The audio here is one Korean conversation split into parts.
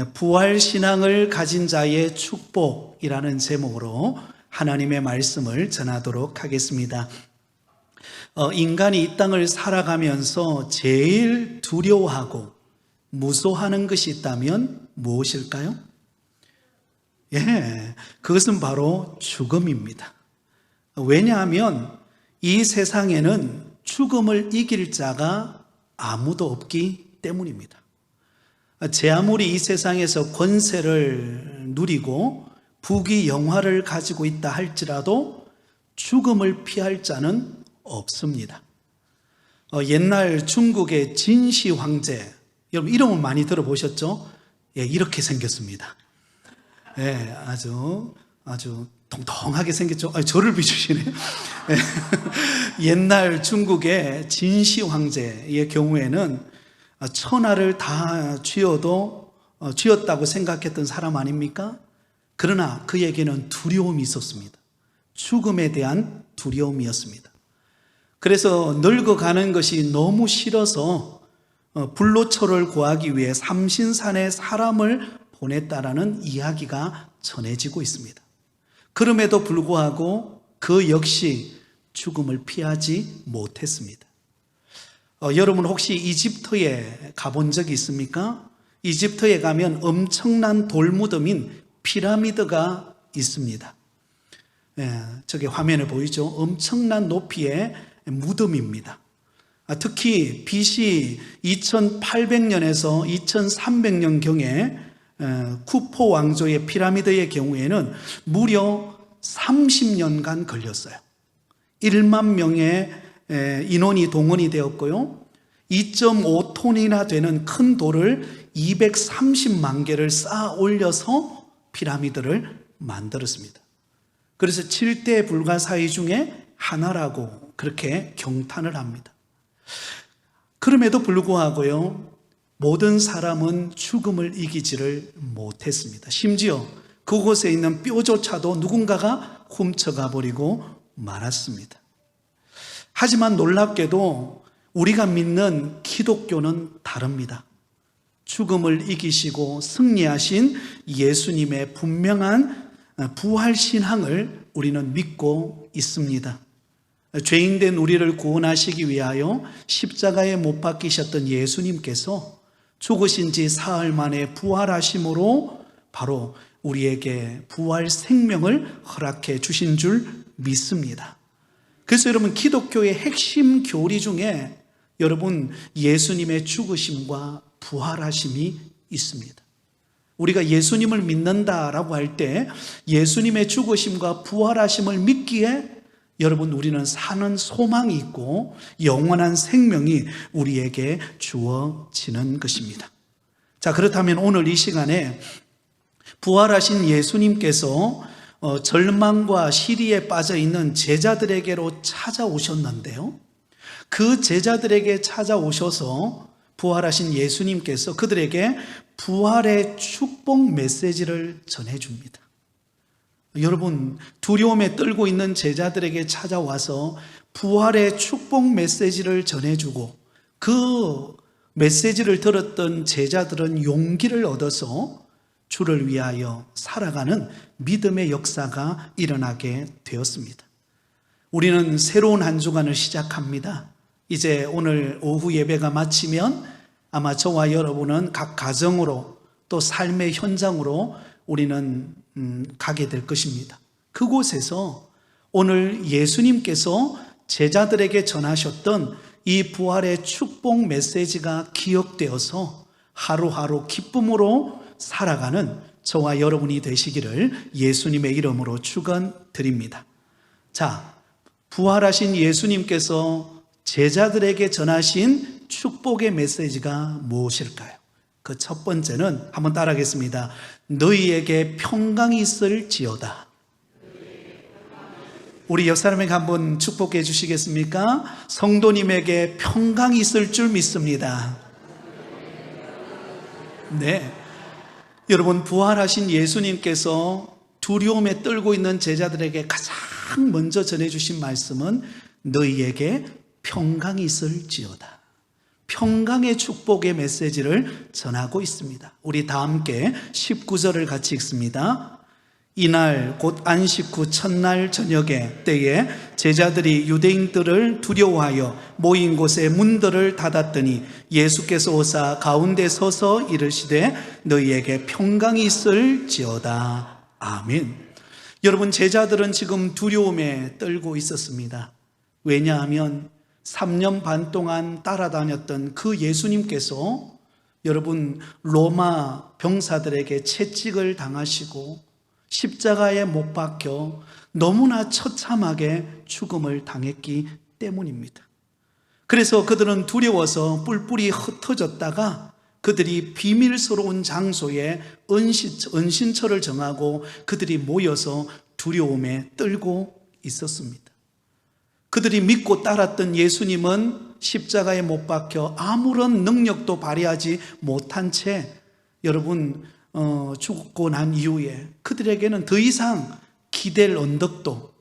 부활신앙을 가진 자의 축복이라는 제목으로 하나님의 말씀을 전하도록 하겠습니다. 인간이 이 땅을 살아가면서 제일 두려워하고 무서워하는 것이 있다면 무엇일까요? 그것은 바로 죽음입니다. 왜냐하면 이 세상에는 죽음을 이길 자가 아무도 없기 때문입니다. 제 아무리 이 세상에서 권세를 누리고 부귀 영화를 가지고 있다 할지라도 죽음을 피할 자는 없습니다. 옛날 중국의 진시 황제, 여러분 이름은 많이 들어보셨죠? 이렇게 생겼습니다. 아주 통통하게 생겼죠. 저를 비추시네. 옛날 중국의 진시 황제의 경우에는 천하를 다 쥐었다고 생각했던 사람 아닙니까? 그러나 그에게는 두려움이 있었습니다. 죽음에 대한 두려움이었습니다. 그래서 늙어가는 것이 너무 싫어서 불로초를 구하기 위해 삼신산에 사람을 보냈다라는 이야기가 전해지고 있습니다. 그럼에도 불구하고 그 역시 죽음을 피하지 못했습니다. 여러분 혹시 이집트에 가본 적이 있습니까? 이집트에 가면 엄청난 돌무덤인 피라미드가 있습니다. 저게 화면에 보이죠? 엄청난 높이의 무덤입니다. 특히 BC 2800년에서 2300년경에 쿠포 왕조의 피라미드의 경우에는 무려 30년간 걸렸어요. 1만 명의 인원이 동원이 되었고요. 2.5톤이나 되는 큰 돌을 230만 개를 쌓아 올려서 피라미드를 만들었습니다. 그래서 7대 불가사의 중에 하나라고 그렇게 경탄을 합니다. 그럼에도 불구하고요, 모든 사람은 죽음을 이기지를 못했습니다. 심지어 그곳에 있는 뼈조차도 누군가가 훔쳐가 버리고 말았습니다. 하지만 놀랍게도 우리가 믿는 기독교는 다릅니다. 죽음을 이기시고 승리하신 예수님의 분명한 부활신앙을 우리는 믿고 있습니다. 죄인된 우리를 구원하시기 위하여 십자가에 못 박히셨던 예수님께서 죽으신 지 사흘 만에 부활하심으로 바로 우리에게 부활 생명을 허락해 주신 줄 믿습니다. 그래서 여러분 기독교의 핵심 교리 중에 여러분 예수님의 죽으심과 부활하심이 있습니다. 우리가 예수님을 믿는다라고 할 때 예수님의 죽으심과 부활하심을 믿기에 여러분 우리는 사는 소망이 있고 영원한 생명이 우리에게 주어지는 것입니다. 자, 그렇다면 오늘 이 시간에 부활하신 예수님께서 절망과 시리에 빠져 있는 제자들에게로 찾아오셨는데요, 그 제자들에게 찾아오셔서 부활하신 예수님께서 그들에게 부활의 축복 메시지를 전해줍니다. 여러분, 두려움에 떨고 있는 제자들에게 찾아와서 부활의 축복 메시지를 전해주고 그 메시지를 들었던 제자들은 용기를 얻어서 주를 위하여 살아가는 믿음의 역사가 일어나게 되었습니다. 우리는 새로운 한 주간을 시작합니다. 이제 오늘 오후 예배가 마치면 아마 저와 여러분은 각 가정으로 또 삶의 현장으로 우리는 가게 될 것입니다. 그곳에서 오늘 예수님께서 제자들에게 전하셨던 이 부활의 축복 메시지가 기억되어서 하루하루 기쁨으로 살아가는 저와 여러분이 되시기를 예수님의 이름으로 축원드립니다. 자, 부활하신 예수님께서 제자들에게 전하신 축복의 메시지가 무엇일까요? 그 첫 번째는 한번 따라하겠습니다. 너희에게 평강이 있을지어다. 우리 옆 사람에게 한번 축복해 주시겠습니까? 성도님에게 평강이 있을 줄 믿습니다. 네. 여러분, 부활하신 예수님께서 두려움에 떨고 있는 제자들에게 가장 먼저 전해주신 말씀은 너희에게 평강이 있을지어다. 평강의 축복의 메시지를 전하고 있습니다. 우리 다 함께 19절을 같이 읽습니다. 이날 곧 안식 후 첫날 저녁에 때에 제자들이 유대인들을 두려워하여 모인 곳에 문들을 닫았더니 예수께서 오사 가운데 서서 이르시되 너희에게 평강이 있을지어다. 아멘. 여러분, 제자들은 지금 두려움에 떨고 있었습니다. 왜냐하면 3년 반 동안 따라다녔던 그 예수님께서 여러분 로마 병사들에게 채찍을 당하시고 십자가에 못 박혀 너무나 처참하게 죽음을 당했기 때문입니다. 그래서 그들은 두려워서 뿔뿔이 흩어졌다가 그들이 비밀스러운 장소에 은신처를 정하고 그들이 모여서 두려움에 떨고 있었습니다. 그들이 믿고 따랐던 예수님은 십자가에 못 박혀 아무런 능력도 발휘하지 못한 채 여러분 죽고 난 이후에 그들에게는 더 이상 기댈 언덕도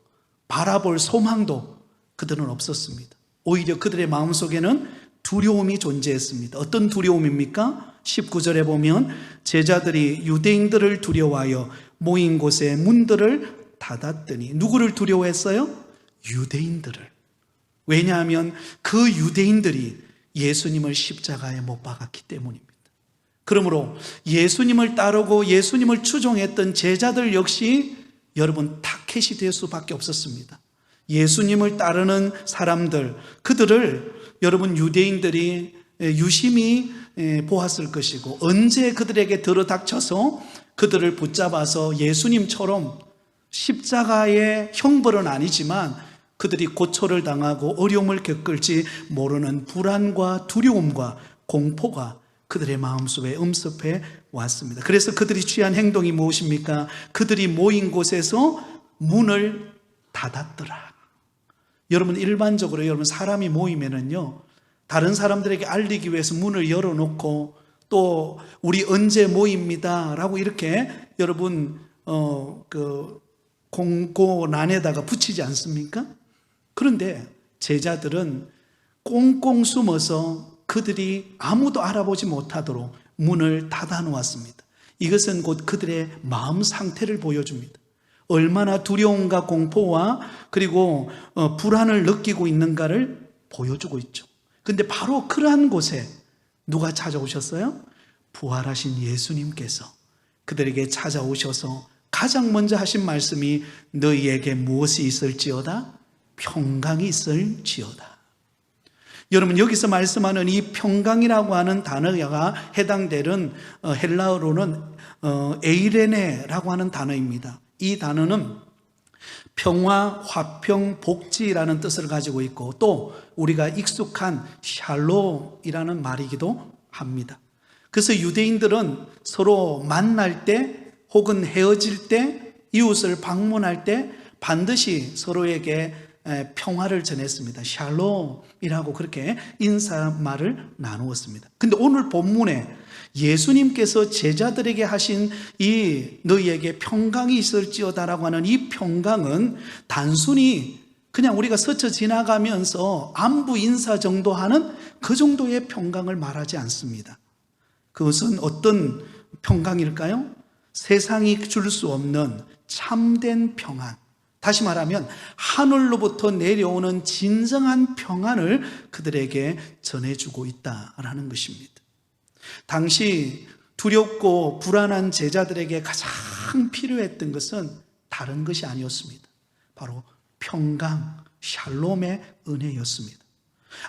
바라볼 소망도 그들은 없었습니다. 오히려 그들의 마음속에는 두려움이 존재했습니다. 어떤 두려움입니까? 19절에 보면 제자들이 유대인들을 두려워하여 모인 곳에 문들을 닫았더니 누구를 두려워했어요? 유대인들을. 왜냐하면 그 유대인들이 예수님을 십자가에 못 박았기 때문입니다. 그러므로 예수님을 따르고 예수님을 추종했던 제자들 역시 여러분 타켓이 될 수밖에 없었습니다. 예수님을 따르는 사람들, 그들을 여러분 유대인들이 유심히 보았을 것이고 언제 그들에게 들어닥쳐서 그들을 붙잡아서 예수님처럼 십자가의 형벌은 아니지만 그들이 고초를 당하고 어려움을 겪을지 모르는 불안과 두려움과 공포가 그들의 마음속에 음습해 왔습니다. 그래서 그들이 취한 행동이 무엇입니까? 그들이 모인 곳에서 문을 닫았더라. 여러분, 일반적으로 여러분 사람이 모이면은요, 다른 사람들에게 알리기 위해서 문을 열어놓고 또 우리 언제 모입니다 라고 이렇게 여러분 공고란에다가 붙이지 않습니까? 그런데 제자들은 꽁꽁 숨어서 그들이 아무도 알아보지 못하도록 문을 닫아 놓았습니다. 이것은 곧 그들의 마음 상태를 보여줍니다. 얼마나 두려움과 공포와 그리고 불안을 느끼고 있는가를 보여주고 있죠. 그런데 바로 그러한 곳에 누가 찾아오셨어요? 부활하신 예수님께서 그들에게 찾아오셔서 가장 먼저 하신 말씀이 너희에게 무엇이 있을지어다? 평강이 있을지어다. 여러분, 여기서 말씀하는 이 평강이라고 하는 단어가 해당되는 헬라어로는 에이레네라고 하는 단어입니다. 이 단어는 평화, 화평, 복지라는 뜻을 가지고 있고 또 우리가 익숙한 샬롬이라는 말이기도 합니다. 그래서 유대인들은 서로 만날 때 혹은 헤어질 때 이웃을 방문할 때 반드시 서로에게 평화를 전했습니다. 샬롬이라고 그렇게 인사말을 나누었습니다. 근데 오늘 본문에 예수님께서 제자들에게 하신 이 너희에게 평강이 있을지어다라고 하는 이 평강은 단순히 그냥 우리가 스쳐 지나가면서 안부 인사 정도 하는 그 정도의 평강을 말하지 않습니다. 그것은 어떤 평강일까요? 세상이 줄 수 없는 참된 평안, 다시 말하면 하늘로부터 내려오는 진정한 평안을 그들에게 전해주고 있다라는 것입니다. 당시 두렵고 불안한 제자들에게 가장 필요했던 것은 다른 것이 아니었습니다. 바로 평강, 샬롬의 은혜였습니다.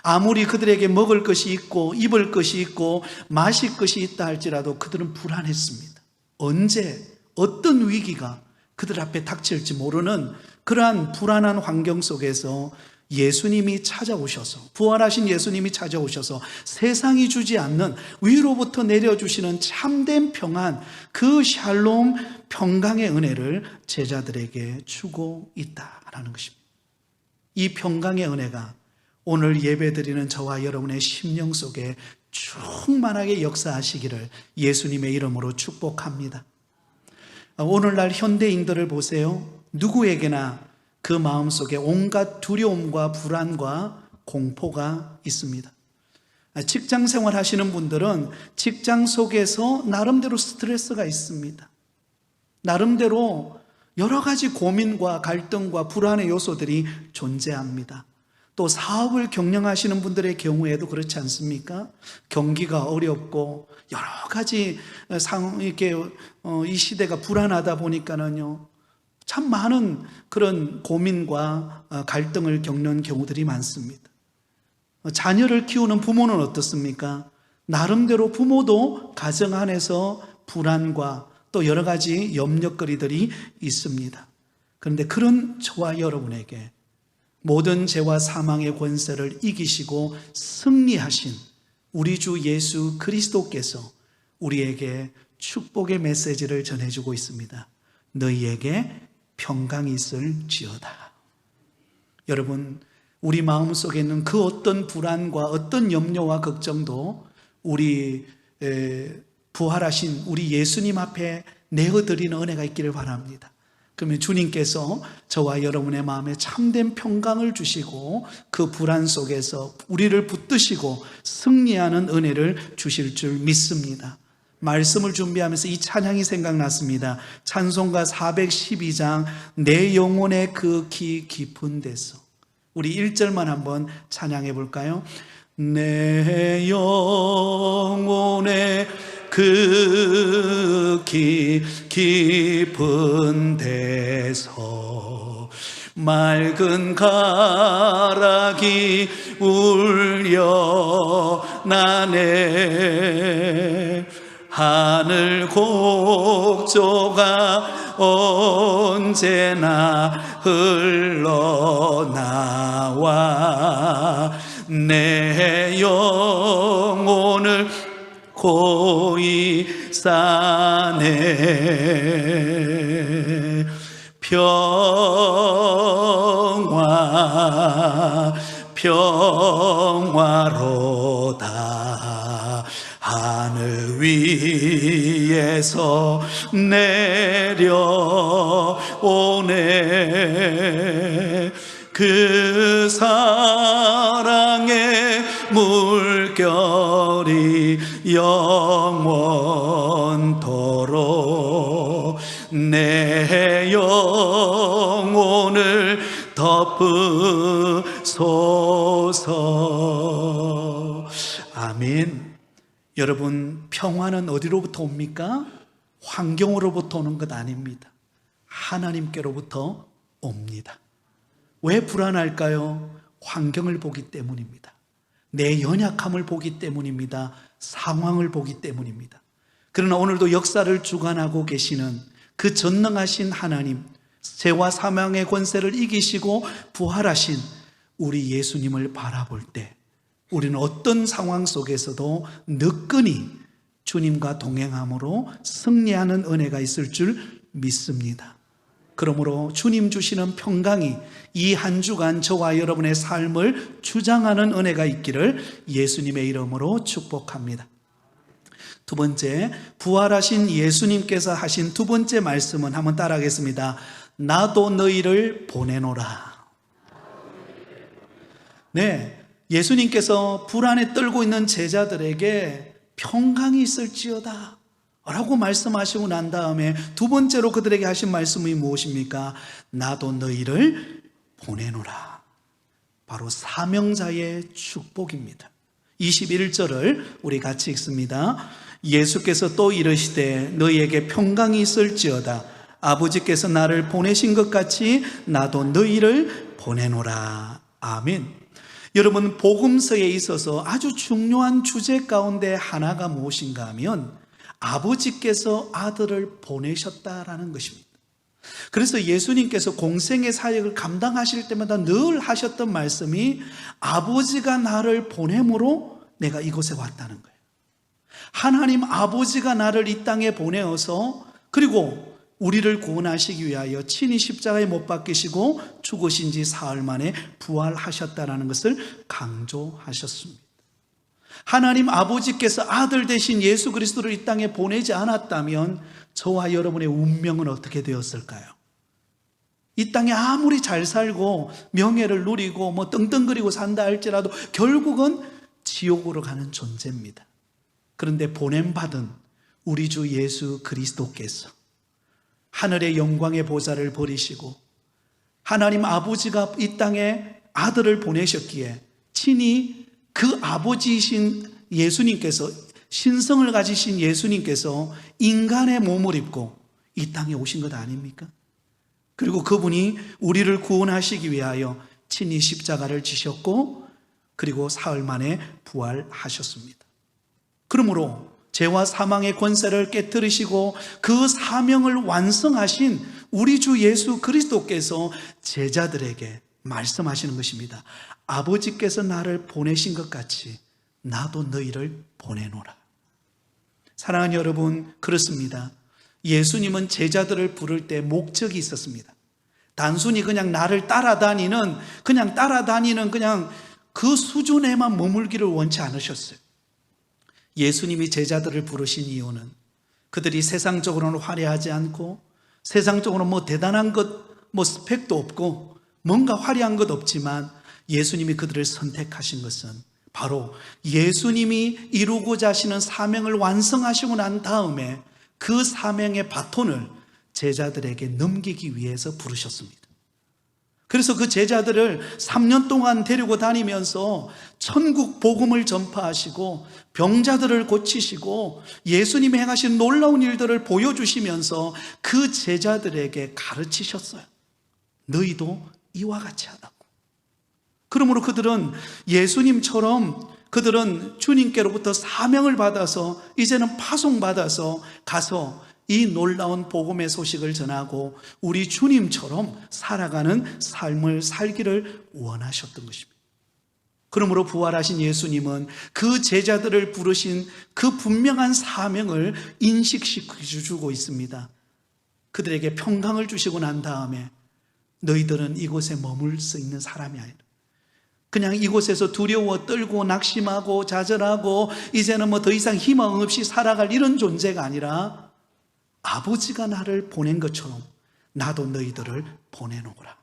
아무리 그들에게 먹을 것이 있고 입을 것이 있고 마실 것이 있다 할지라도 그들은 불안했습니다. 언제 어떤 위기가 그들 앞에 닥칠지 모르는 그러한 불안한 환경 속에서 예수님이 찾아오셔서, 부활하신 예수님이 찾아오셔서 세상이 주지 않는 위로부터 내려주시는 참된 평안, 그 샬롬 평강의 은혜를 제자들에게 주고 있다라는 것입니다. 이 평강의 은혜가 오늘 예배드리는 저와 여러분의 심령 속에 충만하게 역사하시기를 예수님의 이름으로 축복합니다. 오늘날 현대인들을 보세요. 누구에게나 그 마음속에 온갖 두려움과 불안과 공포가 있습니다. 직장 생활 하시는 분들은 직장 속에서 나름대로 스트레스가 있습니다. 나름대로 여러 가지 고민과 갈등과 불안의 요소들이 존재합니다. 또 사업을 경영하시는 분들의 경우에도 그렇지 않습니까? 경기가 어렵고 여러 가지 이렇게 이 시대가 불안하다 보니까는요, 참 많은 그런 고민과 갈등을 겪는 경우들이 많습니다. 자녀를 키우는 부모는 어떻습니까? 나름대로 부모도 가정 안에서 불안과 또 여러 가지 염려거리들이 있습니다. 그런데 그런 저와 여러분에게 모든 죄와 사망의 권세를 이기시고 승리하신 우리 주 예수 그리스도께서 우리에게 축복의 메시지를 전해주고 있습니다. 너희에게 평강이 있을지어다. 여러분, 우리 마음속에 있는 그 어떤 불안과 어떤 염려와 걱정도 우리 부활하신 우리 예수님 앞에 내어드리는 은혜가 있기를 바랍니다. 그러면 주님께서 저와 여러분의 마음에 참된 평강을 주시고 그 불안 속에서 우리를 붙드시고 승리하는 은혜를 주실 줄 믿습니다. 말씀을 준비하면서 이 찬양이 생각났습니다. 찬송가 412장 내 영혼의 그 깊은 데서, 우리 1절만 한번 찬양해 볼까요? 내 영혼의 그 깊은 데서 맑은 가락이 울려 나네. 하늘 곡조가 언제나 흘러나와 내 영혼을 고이 싸네. 평화로다. 하늘 위에서 내려오네. 그 사랑의 물결이 영원토록 내 영혼을 덮으소서. 아멘. 여러분, 평화는 어디로부터 옵니까? 환경으로부터 오는 것 아닙니다. 하나님께로부터 옵니다. 왜 불안할까요? 환경을 보기 때문입니다. 내 연약함을 보기 때문입니다. 상황을 보기 때문입니다. 그러나 오늘도 역사를 주관하고 계시는 그 전능하신 하나님, 죄와 사망의 권세를 이기시고 부활하신 우리 예수님을 바라볼 때 우리는 어떤 상황 속에서도 느끈히 주님과 동행함으로 승리하는 은혜가 있을 줄 믿습니다. 그러므로 주님 주시는 평강이 이 한 주간 저와 여러분의 삶을 주장하는 은혜가 있기를 예수님의 이름으로 축복합니다. 두 번째, 부활하신 예수님께서 하신 두 번째 말씀은 한번 따라하겠습니다. 나도 너희를 보내노라. 네, 예수님께서 불안에 떨고 있는 제자들에게 평강이 있을지어다 라고 말씀하시고 난 다음에 두 번째로 그들에게 하신 말씀이 무엇입니까? 나도 너희를 보내노라. 바로 사명자의 축복입니다. 21절을 우리 같이 읽습니다. 예수께서 또 이르시되 너희에게 평강이 있을지어다. 아버지께서 나를 보내신 것 같이 나도 너희를 보내노라. 아멘. 여러분, 복음서에 있어서 아주 중요한 주제 가운데 하나가 무엇인가 하면 아버지께서 아들을 보내셨다라는 것입니다. 그래서 예수님께서 공생의 사역을 감당하실 때마다 늘 하셨던 말씀이 아버지가 나를 보냄으로 내가 이곳에 왔다는 거예요. 하나님 아버지가 나를 이 땅에 보내어서 그리고 우리를 구원하시기 위하여 친히 십자가에 못 박히시고 죽으신 지 사흘 만에 부활하셨다는 것을 강조하셨습니다. 하나님 아버지께서 아들 대신 예수 그리스도를 이 땅에 보내지 않았다면 저와 여러분의 운명은 어떻게 되었을까요? 이 땅에 아무리 잘 살고 명예를 누리고 뭐 떵떵거리고 산다 할지라도 결국은 지옥으로 가는 존재입니다. 그런데 보냄받은 우리 주 예수 그리스도께서 하늘의 영광의 보좌를 버리시고 하나님 아버지가 이 땅에 아들을 보내셨기에 친히 그 아버지이신 예수님께서, 신성을 가지신 예수님께서 인간의 몸을 입고 이 땅에 오신 것 아닙니까? 그리고 그분이 우리를 구원하시기 위하여 친히 십자가를 지셨고 그리고 사흘 만에 부활하셨습니다. 그러므로 죄와 사망의 권세를 깨뜨리시고 그 사명을 완성하신 우리 주 예수 그리스도께서 제자들에게 말씀하시는 것입니다. 아버지께서 나를 보내신 것 같이 나도 너희를 보내노라. 사랑하는 여러분, 그렇습니다. 예수님은 제자들을 부를 때 목적이 있었습니다. 단순히 그냥 나를 따라다니는 그냥 그 수준에만 머물기를 원치 않으셨어요. 예수님이 제자들을 부르신 이유는 그들이 세상적으로는 화려하지 않고 세상적으로 대단한 것, 스펙도 없고 뭔가 화려한 것 없지만 예수님이 그들을 선택하신 것은 바로 예수님이 이루고자 하시는 사명을 완성하시고 난 다음에 그 사명의 바톤을 제자들에게 넘기기 위해서 부르셨습니다. 그래서 그 제자들을 3년 동안 데리고 다니면서 천국 복음을 전파하시고 병자들을 고치시고 예수님이 행하신 놀라운 일들을 보여주시면서 그 제자들에게 가르치셨어요. 너희도 이와 같이 하라고. 그러므로 그들은 예수님처럼 그들은 주님께로부터 사명을 받아서 이제는 파송받아서 가서 이 놀라운 복음의 소식을 전하고 우리 주님처럼 살아가는 삶을 살기를 원하셨던 것입니다. 그러므로 부활하신 예수님은 그 제자들을 부르신 그 분명한 사명을 인식시켜주고 있습니다. 그들에게 평강을 주시고 난 다음에 너희들은 이곳에 머물 수 있는 사람이 아니라 그냥 이곳에서 두려워 떨고 낙심하고 좌절하고 이제는 더 이상 희망 없이 살아갈 이런 존재가 아니라 아버지가 나를 보낸 것처럼 나도 너희들을 보내노라.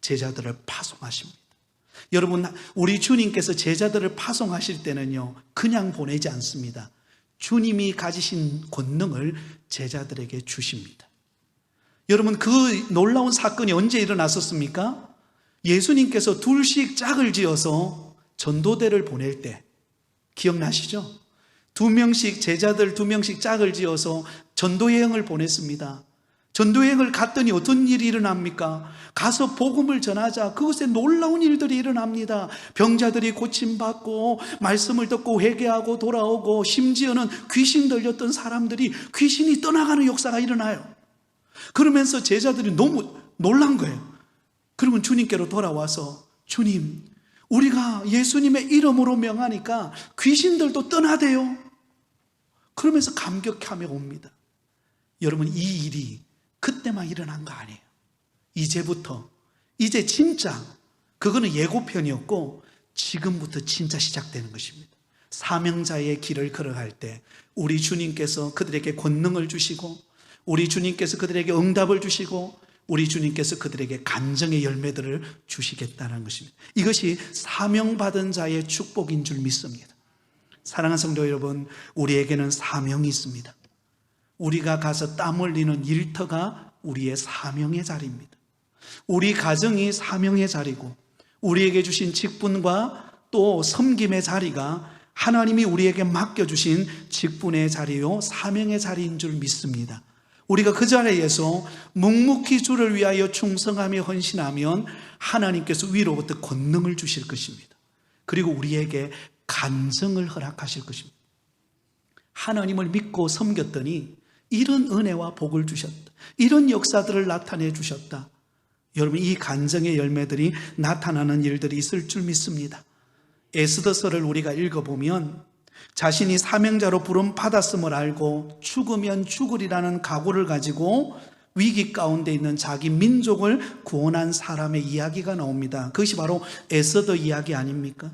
제자들을 파송하십니다. 여러분, 우리 주님께서 제자들을 파송하실 때는요, 그냥 보내지 않습니다. 주님이 가지신 권능을 제자들에게 주십니다. 여러분, 그 놀라운 사건이 언제 일어났었습니까? 예수님께서 둘씩 짝을 지어서 전도대를 보낼 때 기억나시죠? 2명씩 제자들 2명씩 짝을 지어서 전도여행을 보냈습니다. 전도여행을 갔더니 어떤 일이 일어납니까? 가서 복음을 전하자 그곳에 놀라운 일들이 일어납니다. 병자들이 고침받고 말씀을 듣고 회개하고 돌아오고 심지어는 귀신 들렸던 사람들이 귀신이 떠나가는 역사가 일어나요. 그러면서 제자들이 너무 놀란 거예요. 그러면 주님께로 돌아와서 주님, 우리가 예수님의 이름으로 명하니까 귀신들도 떠나대요. 그러면서 감격하며 옵니다. 여러분, 이 일이 그때만 일어난 거 아니에요. 이제부터, 이제 진짜 그거는 예고편이었고 지금부터 진짜 시작되는 것입니다. 사명자의 길을 걸어갈 때 우리 주님께서 그들에게 권능을 주시고 우리 주님께서 그들에게 응답을 주시고 우리 주님께서 그들에게 간정의 열매들을 주시겠다는 것입니다. 이것이 사명받은 자의 축복인 줄 믿습니다. 사랑하는 성도 여러분, 우리에게는 사명이 있습니다. 우리가 가서 땀 흘리는 일터가 우리의 사명의 자리입니다. 우리 가정이 사명의 자리고 우리에게 주신 직분과 또 섬김의 자리가 하나님이 우리에게 맡겨주신 직분의 자리요 사명의 자리인 줄 믿습니다. 우리가 그 자리에서 묵묵히 주를 위하여 충성하며 헌신하면 하나님께서 위로부터 권능을 주실 것입니다. 그리고 우리에게 간증을 허락하실 것입니다. 하나님을 믿고 섬겼더니 이런 은혜와 복을 주셨다. 이런 역사들을 나타내 주셨다. 여러분, 이 간증의 열매들이 나타나는 일들이 있을 줄 믿습니다. 에스더서를 우리가 읽어보면 자신이 사명자로 부름 받았음을 알고 죽으면 죽으리라는 각오를 가지고 위기 가운데 있는 자기 민족을 구원한 사람의 이야기가 나옵니다. 그것이 바로 에스더 이야기 아닙니까?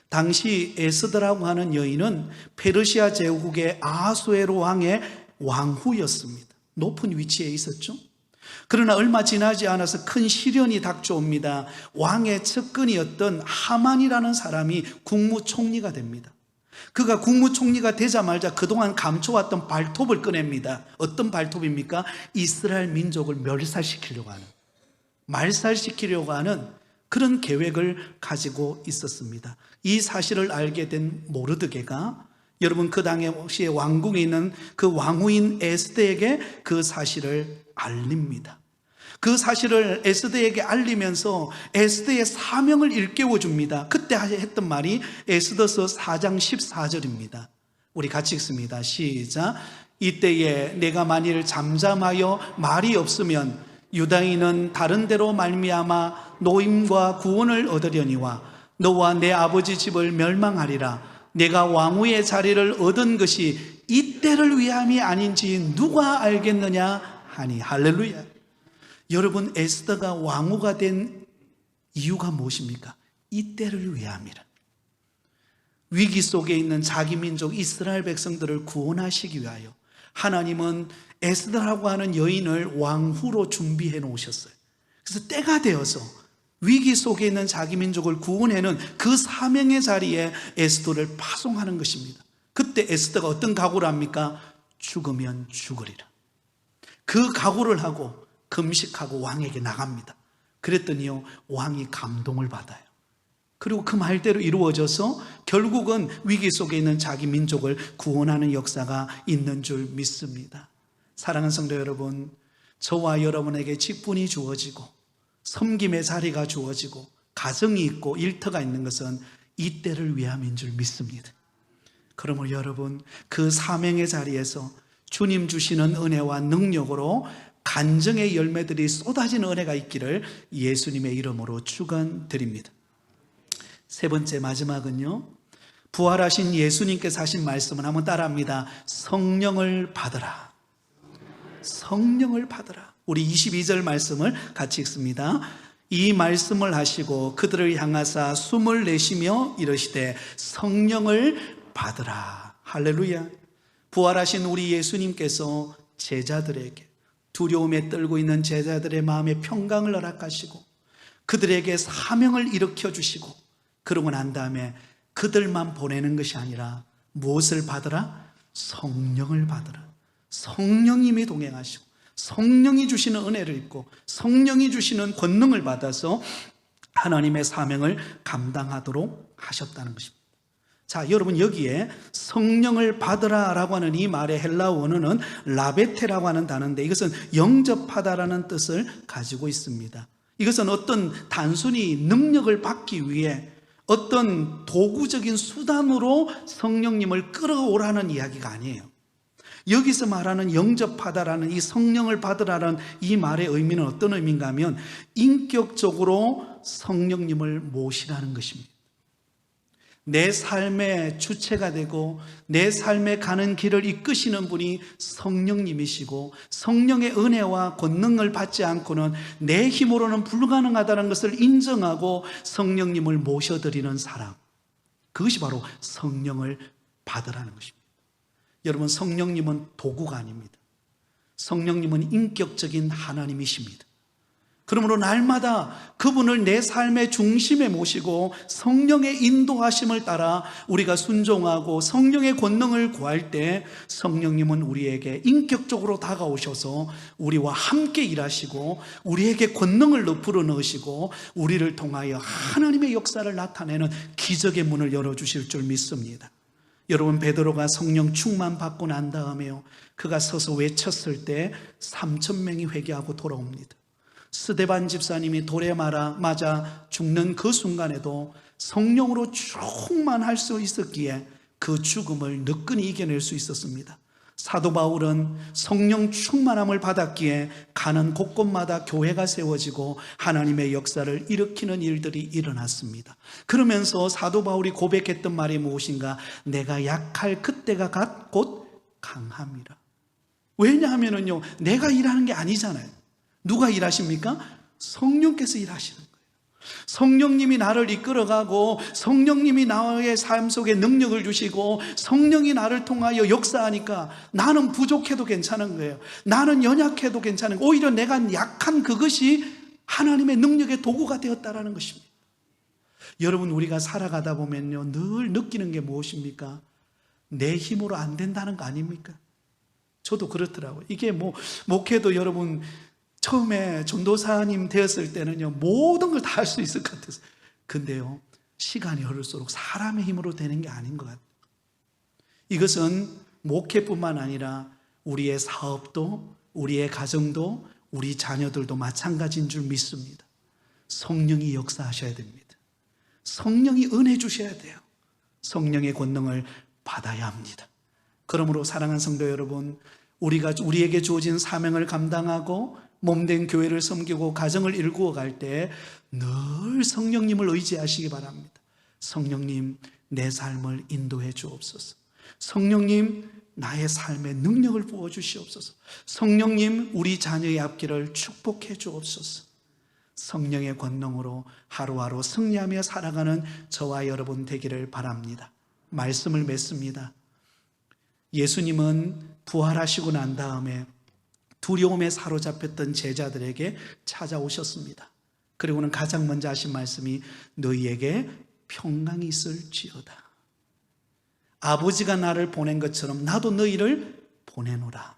당시 에스더라고 하는 여인은 페르시아 제국의 아하수에로 왕의 왕후였습니다. 높은 위치에 있었죠. 그러나 얼마 지나지 않아서 큰 시련이 닥쳐옵니다. 왕의 측근이었던 하만이라는 사람이 국무총리가 됩니다. 그가 국무총리가 되자마자 그동안 감춰왔던 발톱을 꺼냅니다. 어떤 발톱입니까? 이스라엘 민족을 멸살시키려고 하는, 말살시키려고 하는 그런 계획을 가지고 있었습니다. 이 사실을 알게 된 모르드게가, 여러분 그 당시에 왕궁에 있는 그 왕후인 에스더에게 그 사실을 알립니다. 그 사실을 에스더에게 알리면서 에스더의 사명을 일깨워 줍니다. 그때 했던 말이 에스더서 4장 14절입니다. 우리 같이 읽습니다. 시작. 이때에 내가 만일 잠잠하여 말이 없으면 유다인은 다른 데로 말미암아 노임과 구원을 얻으려니와 너와 내 아버지 집을 멸망하리라. 내가 왕후의 자리를 얻은 것이 이때를 위함이 아닌지 누가 알겠느냐 하니. 할렐루야. 여러분, 에스더가 왕후가 된 이유가 무엇입니까? 이때를 위함이라. 위기 속에 있는 자기 민족 이스라엘 백성들을 구원하시기 위하여 하나님은 에스더라고 하는 여인을 왕후로 준비해 놓으셨어요. 그래서 때가 되어서 위기 속에 있는 자기 민족을 구원하는 그 사명의 자리에 에스더를 파송하는 것입니다. 그때 에스더가 어떤 각오를 합니까? 죽으면 죽으리라. 그 각오를 하고 금식하고 왕에게 나갑니다. 그랬더니요, 왕이 감동을 받아요. 그리고 그 말대로 이루어져서 결국은 위기 속에 있는 자기 민족을 구원하는 역사가 있는 줄 믿습니다. 사랑하는 성도 여러분, 저와 여러분에게 직분이 주어지고 섬김의 자리가 주어지고 가정이 있고 일터가 있는 것은 이때를 위함인 줄 믿습니다. 그러므로 여러분, 그 사명의 자리에서 주님 주시는 은혜와 능력으로 간증의 열매들이 쏟아지는 은혜가 있기를 예수님의 이름으로 축원드립니다. 세 번째, 마지막은요, 부활하신 예수님께서 하신 말씀을 한번 따라합니다. 성령을 받으라. 성령을 받으라. 우리 22절 말씀을 같이 읽습니다. 이 말씀을 하시고 그들을 향하사 숨을 내쉬며 이르시되 성령을 받으라. 할렐루야. 부활하신 우리 예수님께서 제자들에게, 두려움에 떨고 있는 제자들의 마음에 평강을 허락하시고 그들에게 사명을 일으켜 주시고, 그러고 난 다음에 그들만 보내는 것이 아니라 무엇을 받으라? 성령을 받으라. 성령님이 동행하시고 성령이 주시는 은혜를 입고 성령이 주시는 권능을 받아서 하나님의 사명을 감당하도록 하셨다는 것입니다. 자, 여러분, 여기에 성령을 받으라라고 하는 이 말의 헬라 원어는 라베테라고 하는 단어인데, 이것은 영접하다라는 뜻을 가지고 있습니다. 이것은 어떤 단순히 능력을 받기 위해 어떤 도구적인 수단으로 성령님을 끌어오라는 이야기가 아니에요. 여기서 말하는 영접하다라는 이 성령을 받으라는 이 말의 의미는 어떤 의미인가 하면 인격적으로 성령님을 모시라는 것입니다. 내 삶의 주체가 되고 내 삶에 가는 길을 이끄시는 분이 성령님이시고, 성령의 은혜와 권능을 받지 않고는 내 힘으로는 불가능하다는 것을 인정하고 성령님을 모셔드리는 사람, 그것이 바로 성령을 받으라는 것입니다. 여러분, 성령님은 도구가 아닙니다. 성령님은 인격적인 하나님이십니다. 그러므로 날마다 그분을 내 삶의 중심에 모시고 성령의 인도하심을 따라 우리가 순종하고 성령의 권능을 구할 때 성령님은 우리에게 인격적으로 다가오셔서 우리와 함께 일하시고 우리에게 권능을 풀어 넣으시고 우리를 통하여 하나님의 역사를 나타내는 기적의 문을 열어주실 줄 믿습니다. 여러분, 베드로가 성령 충만 받고 난 다음에요, 그가 서서 외쳤을 때 3,000명이 회개하고 돌아옵니다. 스데반 집사님이 돌에 맞아 죽는 그 순간에도 성령으로 충만할 수 있었기에 그 죽음을 느끈히 이겨낼 수 있었습니다. 사도 바울은 성령 충만함을 받았기에 가는 곳곳마다 교회가 세워지고 하나님의 역사를 일으키는 일들이 일어났습니다. 그러면서 사도 바울이 고백했던 말이 무엇인가? 내가 약할 그때가 곧 강함이라. 왜냐하면요, 내가 일하는 게 아니잖아요. 누가 일하십니까? 성령께서 일하시는 거예요. 성령님이 나를 이끌어가고 성령님이 나의 삶 속에 능력을 주시고 성령이 나를 통하여 역사하니까 나는 부족해도 괜찮은 거예요. 나는 연약해도 괜찮은 거예요. 오히려 내가 약한 그것이 하나님의 능력의 도구가 되었다라는 것입니다. 여러분, 우리가 살아가다 보면요, 늘 느끼는 게 무엇입니까? 내 힘으로 안 된다는 거 아닙니까? 저도 그렇더라고요. 이게 목회도 여러분, 처음에 전도사님 되었을 때는요, 모든 걸 다 할 수 있을 것 같았어요. 근데요, 시간이 흐를수록 사람의 힘으로 되는 게 아닌 것 같아요. 이것은 목회뿐만 아니라 우리의 사업도, 우리의 가정도, 우리 자녀들도 마찬가지인 줄 믿습니다. 성령이 역사하셔야 됩니다. 성령이 은혜 주셔야 돼요. 성령의 권능을 받아야 합니다. 그러므로 사랑하는 성도 여러분, 우리에게 주어진 사명을 감당하고 몸된 교회를 섬기고 가정을 일구어 갈 때 늘 성령님을 의지하시기 바랍니다. 성령님, 내 삶을 인도해 주옵소서. 성령님, 나의 삶에 능력을 부어 주시옵소서. 성령님, 우리 자녀의 앞길을 축복해 주옵소서. 성령의 권능으로 하루하루 승리하며 살아가는 저와 여러분 되기를 바랍니다. 말씀을 맺습니다. 예수님은 부활하시고 난 다음에 두려움에 사로잡혔던 제자들에게 찾아오셨습니다. 그리고는 가장 먼저 하신 말씀이 너희에게 평강이 있을지어다. 아버지가 나를 보낸 것처럼 나도 너희를 보내노라.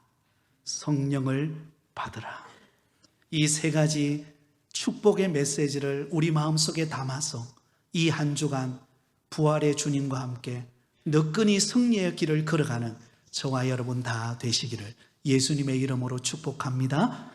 성령을 받으라. 이 세 가지 축복의 메시지를 우리 마음속에 담아서 이 한 주간 부활의 주님과 함께 너끈히 승리의 길을 걸어가는 저와 여러분 다 되시기를 예수님의 이름으로 축복합니다.